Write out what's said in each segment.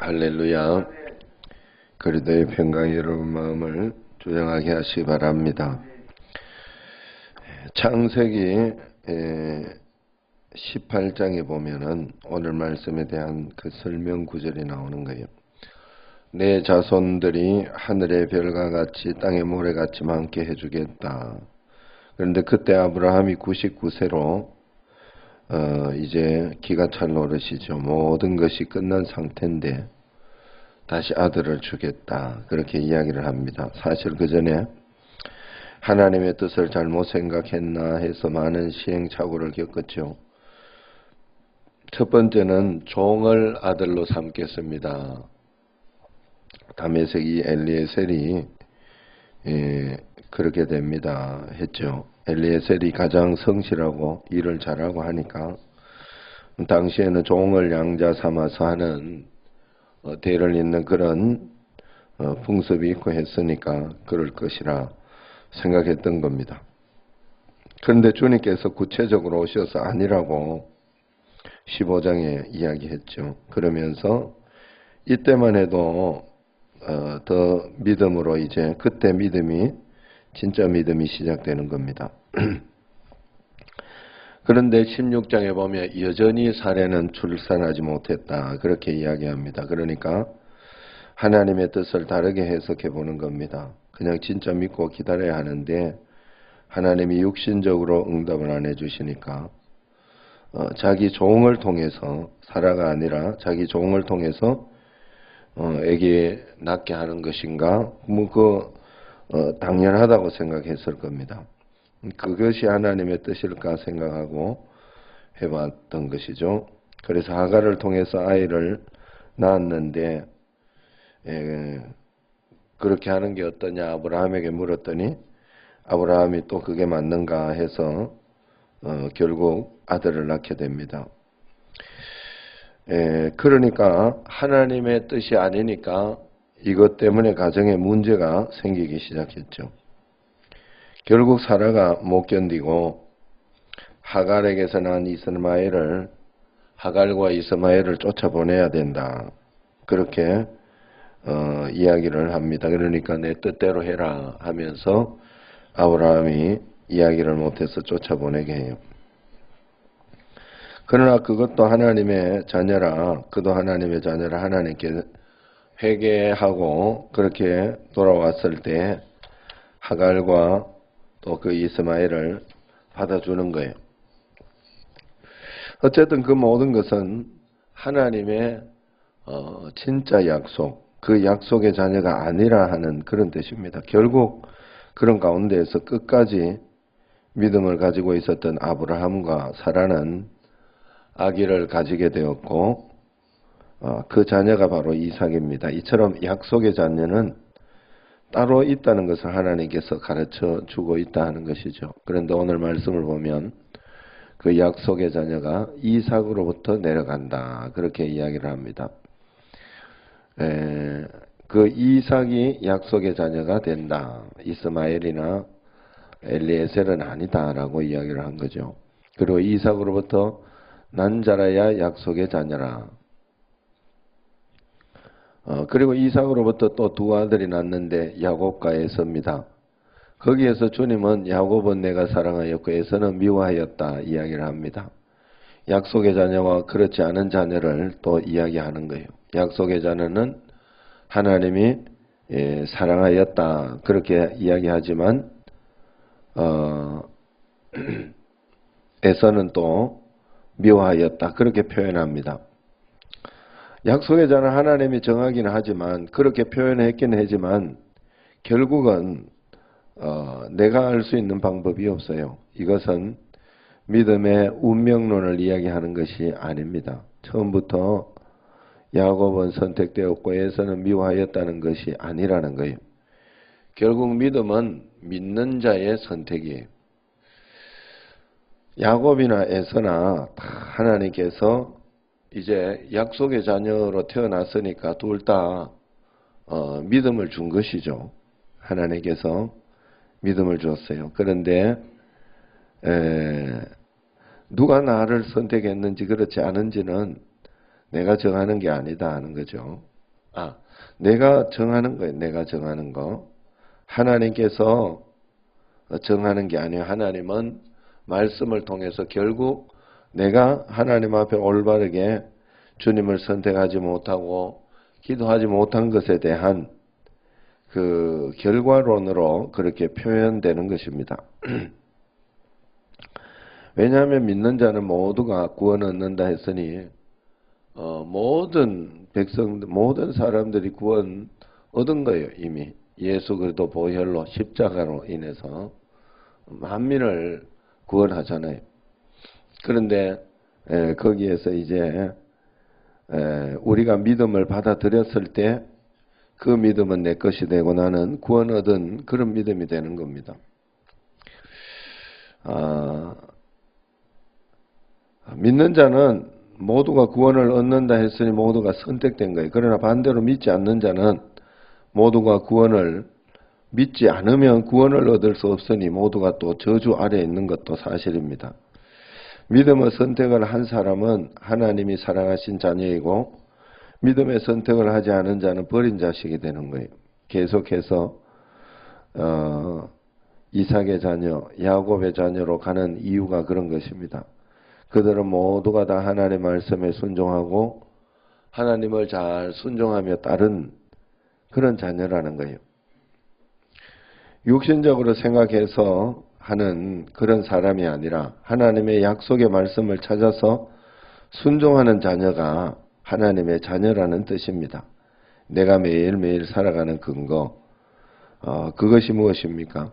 할렐루야. 그리스도의 평강이 여러분 마음을 조정하게 하시기 바랍니다. 창세기 18장에 보면은 오늘 말씀에 대한 그 설명 구절이 나오는 거예요. 내 자손들이 하늘의 별과 같이 땅의 모래같이 많게 해주겠다. 그런데 그때 아브라함이 99세로 이제 기가 찰 노릇이죠. 모든 것이 끝난 상태인데 다시 아들을 주겠다. 그렇게 이야기를 합니다. 사실 그 전에 하나님의 뜻을 잘못 생각했나 해서 많은 시행착오를 겪었죠. 첫 번째는 종을 아들로 삼겠습니다. 다메섹이 엘리에셀이 그렇게 됩니다. 했죠. 엘리에셀이 가장 성실하고 일을 잘하고 하니까 당시에는 종을 양자 삼아서 하는 대를 잇는 그런 풍습이 있고 했으니까 그럴 것이라 생각했던 겁니다. 그런데 주님께서 구체적으로 오셔서 아니라고 15장에 이야기했죠. 그러면서 이때만 해도 더 믿음으로 이제 그때 믿음이 진짜 믿음이 시작되는 겁니다. 그런데 16장에 보면 여전히 사례는 출산하지 못했다. 그렇게 이야기합니다. 그러니까 하나님의 뜻을 다르게 해석해 보는 겁니다. 그냥 진짜 믿고 기다려야 하는데 하나님이 육신적으로 응답을 안 해주시니까 자기 종을 통해서 사라가 아니라 자기 종을 통해서 애기 낳게 하는 것인가? 당연하다고 생각했을 겁니다. 그것이 하나님의 뜻일까 생각하고 해봤던 것이죠. 그래서 하갈을 통해서 아이를 낳았는데 그렇게 하는 게 어떠냐 아브라함에게 물었더니 아브라함이 또 그게 맞는가 해서 결국 아들을 낳게 됩니다. 그러니까 하나님의 뜻이 아니니까 이것 때문에 가정에 문제가 생기기 시작했죠. 결국 사라가 못 견디고 하갈에게서 난 이스마엘을 하갈과 이스마엘을 쫓아보내야 된다. 그렇게 이야기를 합니다. 그러니까 내 뜻대로 해라 하면서 아브라함이 이야기를 못해서 쫓아보내게 해요. 그러나 그것도 하나님의 자녀라, 그도 하나님의 자녀라 하나님께 회개하고 그렇게 돌아왔을 때 하갈과 또 그 이스마엘을 받아주는 거예요. 어쨌든 그 모든 것은 하나님의 진짜 약속, 그 약속의 자녀가 아니라 하는 그런 뜻입니다. 결국 그런 가운데에서 끝까지 믿음을 가지고 있었던 아브라함과 사라는 아기를 가지게 되었고 그 자녀가 바로 이삭입니다. 이처럼 약속의 자녀는 따로 있다는 것을 하나님께서 가르쳐 주고 있다 하는 것이죠. 그런데 오늘 말씀을 보면 그 약속의 자녀가 이삭으로부터 내려간다. 그렇게 이야기를 합니다. 그 이삭이 약속의 자녀가 된다. 이스마엘이나 엘리에셀은 아니다라고 이야기를 한 거죠. 그리고 이삭으로부터 난 자라야 약속의 자녀라. 그리고 이삭으로부터 또 두 아들이 낳는데 야곱과 에서입니다. 거기에서 주님은 야곱은 내가 사랑하였고 에서는 미워하였다 이야기를 합니다. 약속의 자녀와 그렇지 않은 자녀를 또 이야기하는 거예요. 약속의 자녀는 하나님이 사랑하였다 그렇게 이야기하지만 에서는 또 미워하였다 그렇게 표현합니다. 약속의 자는 하나님이 정하기는 하지만 그렇게 표현했긴 하지만 결국은 내가 알 수 있는 방법이 없어요. 이것은 믿음의 운명론을 이야기하는 것이 아닙니다. 처음부터 야곱은 선택되었고 에서는 미워하였다는 것이 아니라는 거예요. 결국 믿음은 믿는 자의 선택이에요. 야곱이나 에서나 다 하나님께서 이제 약속의 자녀로 태어났으니까 둘 다 믿음을 준 것이죠. 하나님께서 믿음을 줬어요. 그런데 누가 나를 선택했는지 그렇지 않은지는 내가 정하는 게 아니다 하는 거죠. 내가 정하는 거예요. 내가 정하는 거. 하나님께서 정하는 게 아니에요. 하나님은 말씀을 통해서 결국 내가 하나님 앞에 올바르게 주님을 선택하지 못하고 기도하지 못한 것에 대한 그 결과론으로 그렇게 표현되는 것입니다. 왜냐하면 믿는 자는 모두가 구원 얻는다 했으니 모든 백성들, 모든 사람들이 구원 얻은 거예요. 이미 예수 그리스도 보혈로 십자가로 인해서 만민을 구원하잖아요. 그런데 거기에서 이제 우리가 믿음을 받아들였을 때 그 믿음은 내 것이 되고 나는 구원 얻은 그런 믿음이 되는 겁니다. 믿는 자는 모두가 구원을 얻는다 했으니 모두가 선택된 거예요. 그러나 반대로 믿지 않는 자는 모두가 구원을 믿지 않으면 구원을 얻을 수 없으니 모두가 또 저주 아래에 있는 것도 사실입니다. 믿음의 선택을 한 사람은 하나님이 사랑하신 자녀이고 믿음의 선택을 하지 않은 자는 버린 자식이 되는 거예요. 계속해서 이삭의 자녀, 야곱의 자녀로 가는 이유가 그런 것입니다. 그들은 모두가 다 하나님의 말씀에 순종하고 하나님을 잘 순종하며 따른 그런 자녀라는 거예요. 육신적으로 생각해서 하는 그런 사람이 아니라 하나님의 약속의 말씀을 찾아서 순종하는 자녀가 하나님의 자녀라는 뜻입니다. 내가 매일매일 살아가는 근거, 그것이 무엇입니까?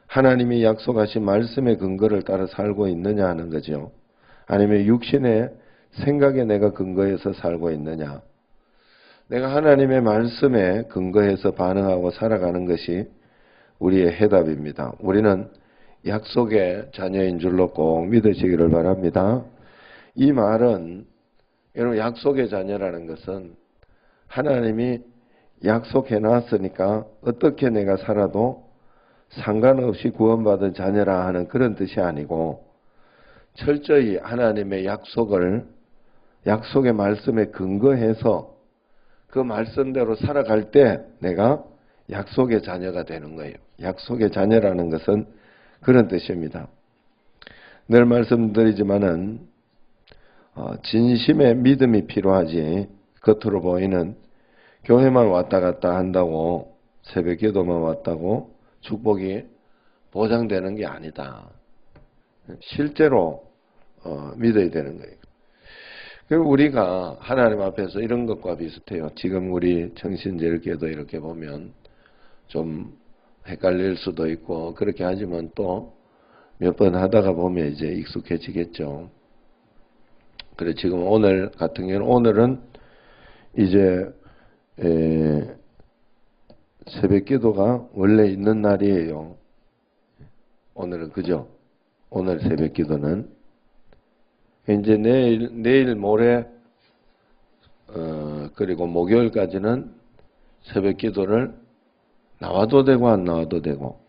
하나님이 약속하신 말씀의 근거를 따라 살고 있느냐 하는 거죠. 아니면 육신의 생각에 내가 근거해서 살고 있느냐. 내가 하나님의 말씀에 근거해서 반응하고 살아가는 것이 우리의 해답입니다. 우리는 약속의 자녀인 줄로 꼭 믿으시기를 바랍니다. 이 말은 여러분 약속의 자녀라는 것은 하나님이 약속해 놨으니까 어떻게 내가 살아도 상관없이 구원받은 자녀라 하는 그런 뜻이 아니고 철저히 하나님의 약속의 말씀에 근거해서 그 말씀대로 살아갈 때 내가 약속의 자녀가 되는 거예요. 약속의 자녀라는 것은 그런 뜻입니다. 늘 말씀드리지만은 진심의 믿음이 필요하지 겉으로 보이는 교회만 왔다 갔다 한다고 새벽 기도만 왔다고 축복이 보장되는 게 아니다. 실제로 믿어야 되는 거예요. 그리고 우리가 하나님 앞에서 이런 것과 비슷해요. 지금 우리 정신제일기도 이렇게 보면 좀 헷갈릴 수도 있고 그렇게 하지만 또 몇 번 하다가 보면 이제 익숙해지겠죠. 그래 지금 오늘 같은 경우는 오늘은 이제 새벽 기도가 원래 있는 날이에요. 오늘은 그죠? 오늘 새벽 기도는 이제 내일 모레 그리고 목요일까지는 새벽 기도를 나와도 되고 안 나와도 되고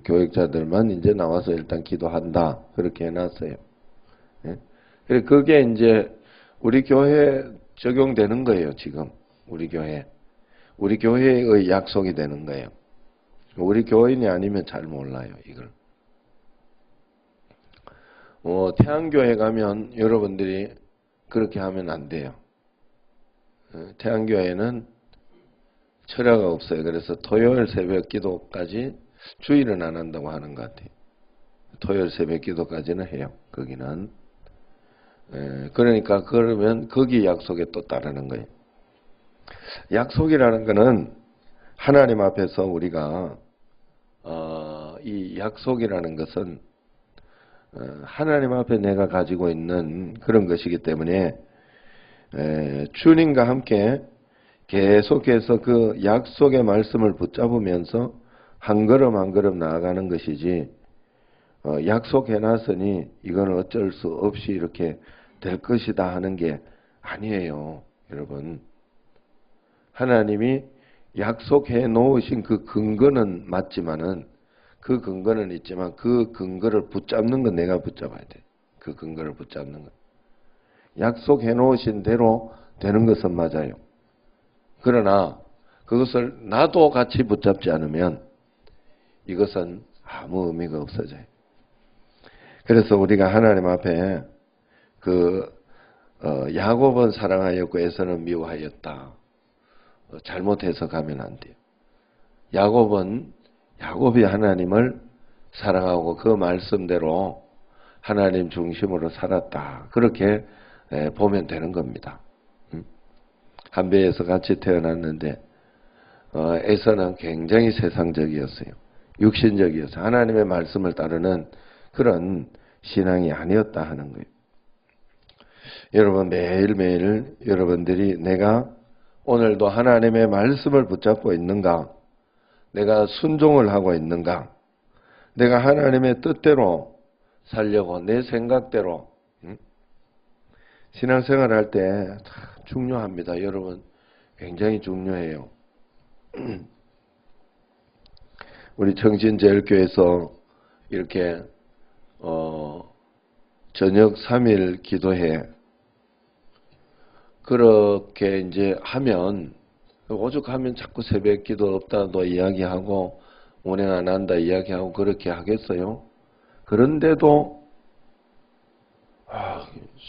교육자들만 이제 나와서 일단 기도한다 그렇게 해놨어요. 예? 그게 이제 우리 교회에 적용되는 거예요. 지금 우리 교회의 약속이 되는 거예요. 우리 교인이 아니면 잘 몰라요. 이걸. 태안교회 가면 여러분들이 그렇게 하면 안 돼요. 태안교회는 철야가 없어요. 그래서 토요일 새벽 기도까지 주일은 안 한다고 하는 것 같아요. 토요일 새벽 기도까지는 해요. 거기는. 그러니까 그러면 거기 약속에 또 따르는 거예요. 약속이라는 거는 하나님 앞에서 우리가 이 약속이라는 것은 하나님 앞에 내가 가지고 있는 그런 것이기 때문에 주님과 함께 계속해서 그 약속의 말씀을 붙잡으면서 한 걸음 한 걸음 나아가는 것이지 약속해놨으니 이건 어쩔 수 없이 이렇게 될 것이다 하는 게 아니에요. 여러분 하나님이 약속해 놓으신 그 근거는 맞지만은 그 근거는 있지만 그 근거를 붙잡는 건 내가 붙잡아야 돼. 그 근거를 붙잡는 건. 약속해 놓으신 대로 되는 것은 맞아요. 그러나 그것을 나도 같이 붙잡지 않으면 이것은 아무 의미가 없어져요. 그래서 우리가 하나님 앞에 야곱은 사랑하였고 에서는 미워하였다. 잘못 해석하면 안 돼요. 야곱이 하나님을 사랑하고 그 말씀대로 하나님 중심으로 살았다. 그렇게 보면 되는 겁니다. 한 배에서 같이 태어났는데 에서는 굉장히 세상적이었어요. 육신적이었어요. 하나님의 말씀을 따르는 그런 신앙이 아니었다 하는 거예요. 여러분 매일매일 여러분들이 내가 오늘도 하나님의 말씀을 붙잡고 있는가? 내가 순종을 하고 있는가? 내가 하나님의 뜻대로 살려고 내 생각대로 신앙생활 할 때 중요합니다. 여러분 굉장히 중요해요. 우리 청신제일교회에서 이렇게 저녁 3일 기도회 그렇게 이제 하면 오죽하면 자꾸 새벽 기도 없다도 이야기하고 운행 안 한다 이야기하고 그렇게 하겠어요? 그런데도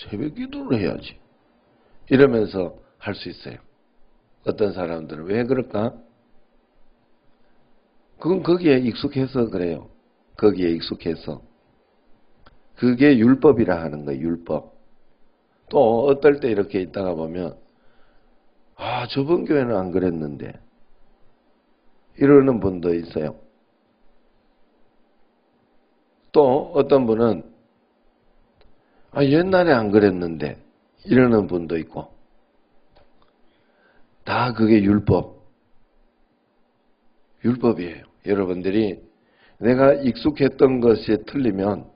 새벽 기도를 해야지 이러면서 할 수 있어요. 어떤 사람들은 왜 그럴까? 그건 거기에 익숙해서 그래요. 거기에 익숙해서. 그게 율법이라 하는 거예요. 율법. 또 어떨 때 이렇게 있다가 보면 저번 교회는 안 그랬는데 이러는 분도 있어요. 또 어떤 분은 옛날에 안 그랬는데 이러는 분도 있고 다 그게 율법이에요. 여러분들이 내가 익숙했던 것이 틀리면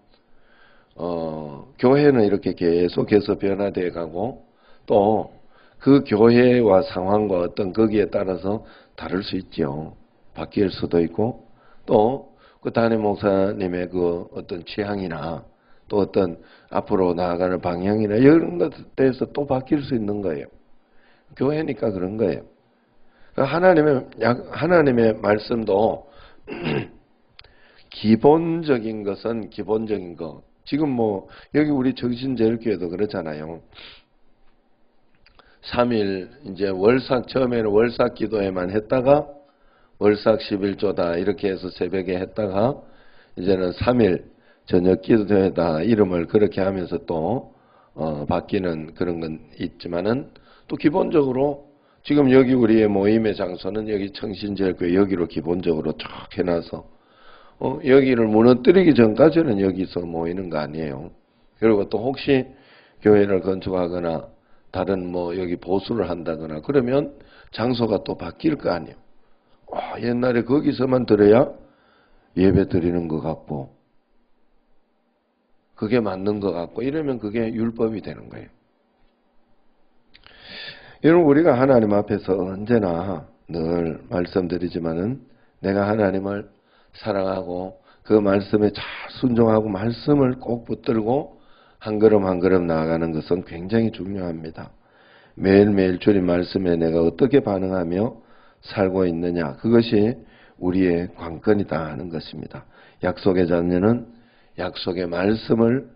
교회는 이렇게 계속해서 변화되어 가고 또 그 교회와 상황과 어떤 거기에 따라서 다를 수 있죠. 바뀔 수도 있고 또 그 담임 목사님의 그 어떤 취향이나 또 어떤 앞으로 나아가는 방향이나 이런 것에 대해서 또 바뀔 수 있는 거예요. 교회니까 그런 거예요. 하나님의 말씀도 기본적인 것은 기본적인 거. 지금 여기 우리 정신제일교회도 그렇잖아요. 3일 이제 처음에는 월삭 기도회만 했다가 월삭 11조다 이렇게 해서 새벽에 했다가 이제는 3일 저녁 기도회다 이름을 그렇게 하면서 또 바뀌는 그런 건 있지만은 또 기본적으로 지금 여기 우리의 모임의 장소는 여기 청신제일교회 여기로 기본적으로 쭉 해놔서 여기를 무너뜨리기 전까지는 여기서 모이는 거 아니에요. 그리고 또 혹시 교회를 건축하거나 다른 여기 보수를 한다거나 그러면 장소가 또 바뀔 거 아니에요. 옛날에 거기서만 들어야 예배 드리는 것 같고 그게 맞는 것 같고 이러면 그게 율법이 되는 거예요. 여러분 우리가 하나님 앞에서 언제나 늘 말씀드리지만은 내가 하나님을 사랑하고 그 말씀에 잘 순종하고 말씀을 꼭 붙들고 한 걸음 한 걸음 나아가는 것은 굉장히 중요합니다. 매일매일 주님 말씀에 내가 어떻게 반응하며 살고 있느냐 그것이 우리의 관건이다 하는 것입니다. 약속의 자녀는 약속의 말씀을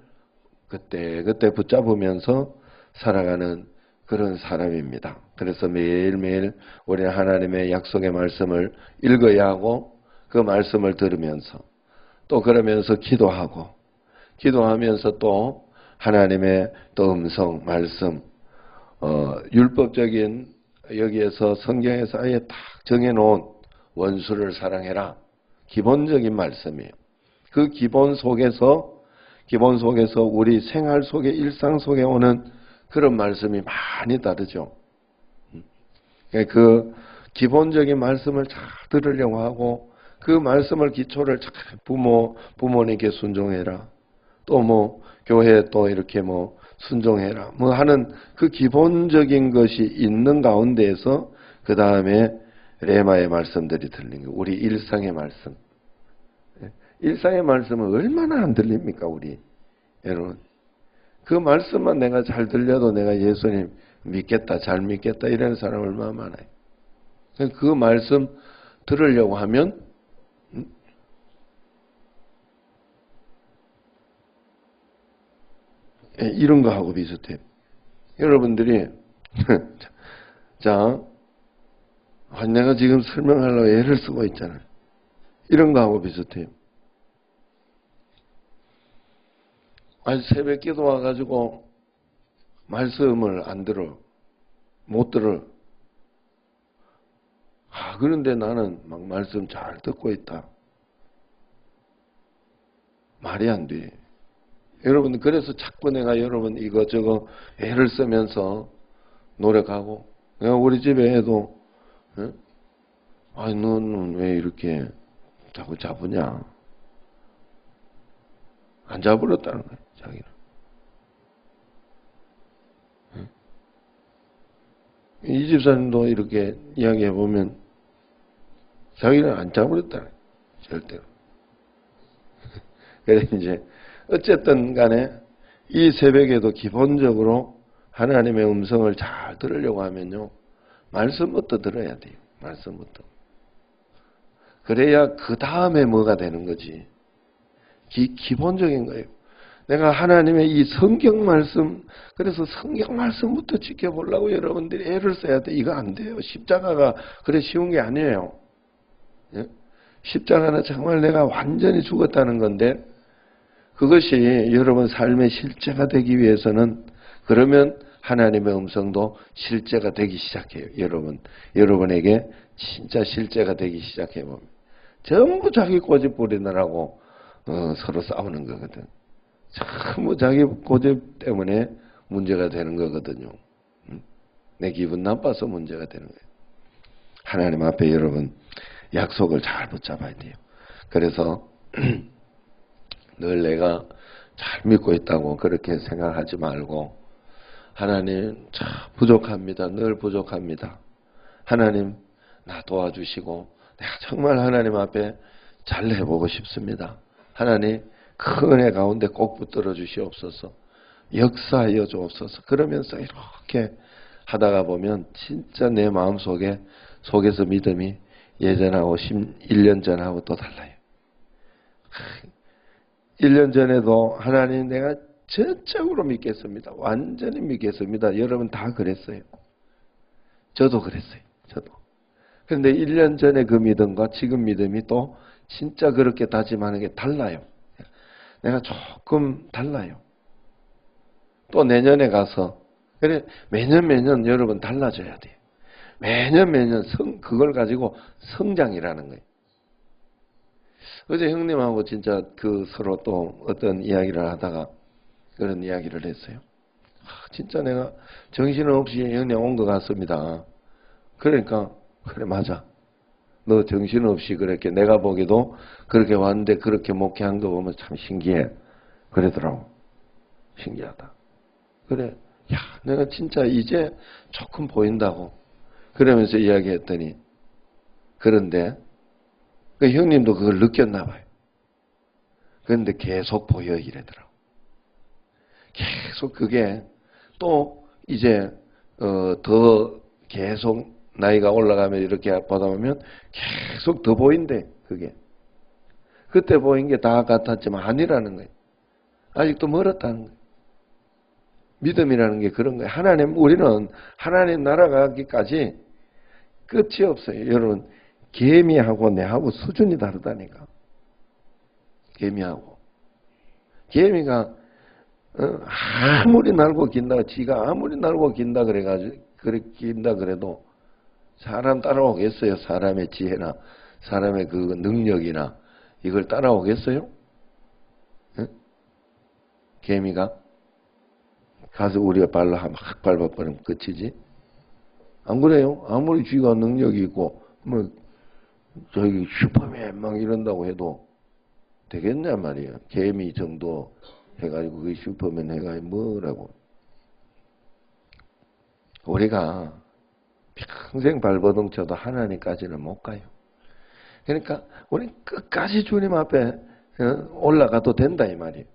그때 붙잡으면서 살아가는 그런 사람입니다. 그래서 매일매일 우리는 하나님의 약속의 말씀을 읽어야 하고 그 말씀을 들으면서 또 그러면서 기도하면서 또 하나님의 또 음성, 말씀, 율법적인 여기에서 성경에서 아예 딱 정해놓은 원수를 사랑해라. 기본적인 말씀이에요. 그 기본 속에서 우리 생활 속에 일상 속에 오는 그런 말씀이 많이 다르죠. 그 기본적인 말씀을 잘 들으려고 하고 그 말씀을 기초를 잘 부모님께 순종해라. 또 교회에 또 이렇게 순종해라. 하는 그 기본적인 것이 있는 가운데에서 그 다음에 레마의 말씀들이 들리는 거예요. 우리 일상의 말씀. 일상의 말씀은 얼마나 안 들립니까, 우리? 여러분. 그 말씀만 내가 잘 들려도 내가 예수님 믿겠다, 잘 믿겠다 이런 사람 얼마나 많아요. 그 말씀 들으려고 하면 이런 거하고 비슷해요. 여러분들이 자, 내가 지금 설명하려고 애를 쓰고 있잖아요. 이런 거하고 비슷해요. 아니 새벽 기도 와가지고 말씀을 안 들어. 못 들어. 그런데 나는 막 말씀 잘 듣고 있다. 말이 안 돼. 여러분, 그래서 자꾸 내가 여러분 이거저거 애를 쓰면서 노력하고, 내가 우리 집에 애도, 너는 왜 이렇게 자꾸 잡으냐? 안 잡으렸다는 거야, 자기는. 이 집사님도 이렇게 이야기해 보면 자기는 안 잡으렸다는 거야, 절대로. 그래, 이제, 어쨌든 간에 이 새벽에도 기본적으로 하나님의 음성을 잘 들으려고 하면요, 말씀부터 들어야 돼요. 말씀부터. 그래야 그 다음에 뭐가 되는 거지. 기본적인 거예요. 내가 하나님의 이 성경 말씀, 그래서 성경 말씀부터 지켜보려고 여러분들이 애를 써야 돼. 이거 안 돼요. 십자가가 그래 쉬운 게 아니에요. 예? 십자가는 정말 내가 완전히 죽었다는 건데, 그것이 여러분 삶의 실제가 되기 위해서는, 그러면 하나님의 음성도 실제가 되기 시작해요. 여러분에게 진짜 실제가 되기 시작해보면 전부 자기 고집 부리느라고 서로 싸우는 거거든. 전부 자기 고집 때문에 문제가 되는 거거든요. 내 기분 나빠서 문제가 되는 거예요. 하나님 앞에 여러분 약속을 잘 붙잡아야 돼요. 그래서 늘 내가 잘 믿고 있다고 그렇게 생각하지 말고, 하나님 참 부족합니다. 늘 부족합니다. 하나님 나 도와주시고 내가 정말 하나님 앞에 잘 해보고 싶습니다. 하나님 큰 은혜 가운데 꼭 붙들어 주시옵소서. 역사하여 주옵소서. 그러면서 이렇게 하다가 보면 진짜 내 속에서 믿음이 예전하고 1년 전하고 또 달라요. 1년 전에도 하나님 내가 전적으로 믿겠습니다. 완전히 믿겠습니다. 여러분 다 그랬어요. 저도 그랬어요. 저도. 그런데 1년 전에 그 믿음과 지금 믿음이 또 진짜 그렇게 다짐하는 게 달라요. 내가 조금 달라요. 또 내년에 가서, 그래 매년 여러분 달라져야 돼요. 매년 그걸 가지고 성장이라는 거예요. 어제 형님하고 진짜 서로 또 어떤 이야기를 하다가 그런 이야기를 했어요. 진짜 내가 정신없이 형님 온 것 같습니다. 그러니까 그래 맞아. 너 정신없이 그렇게 내가 보기도 그렇게 왔는데 그렇게 목회한 거 보면 참 신기해. 그러더라고. 신기하다. 그래. 야, 내가 진짜 이제 조금 보인다고. 그러면서 이야기했더니, 그런데 그 형님도 그걸 느꼈나 봐요. 그런데 계속 보여 이래더라고. 계속 그게 또 이제 더 계속 나이가 올라가면 이렇게 보다 보면 계속 더 보인대. 그게 그때 보인 게 다 같았지만 아니라는 거예요. 아직도 멀었다는 거예요. 믿음이라는 게 그런 거예요. 우리는 하나님 나라 가기까지 끝이 없어요. 여러분 개미하고 내하고 수준이 다르다니까. 개미가 아무리 날고 긴다, 지가 아무리 날고 긴다 긴다 그래도 사람 따라오겠어요? 사람의 지혜나 사람의 그 능력이나 이걸 따라오겠어요? 응? 개미가 가서 우리가 발로 막 밟아버리면 끝이지. 안 그래요? 아무리 쥐가 능력이 있고 저기 슈퍼맨 막 이런다고 해도 되겠냐 말이에요. 개미 정도 해가지고 그 슈퍼맨 해가지고 뭐라고. 우리가 평생 발버둥쳐도 하나님까지는 못 가요. 그러니까 우리 끝까지 주님 앞에 올라가도 된다 이 말이에요.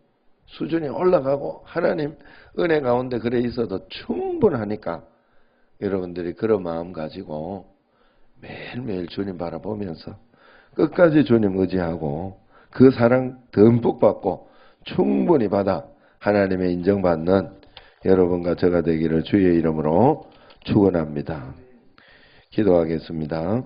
수준이 올라가고 하나님 은혜 가운데 그래 있어도 충분하니까 여러분들이 그런 마음 가지고 매일매일 주님 바라보면서 끝까지 주님 의지하고 그 사랑 듬뿍 받고 충분히 받아 하나님의 인정받는 여러분과 저가 되기를 주의 이름으로 축원합니다. 기도하겠습니다.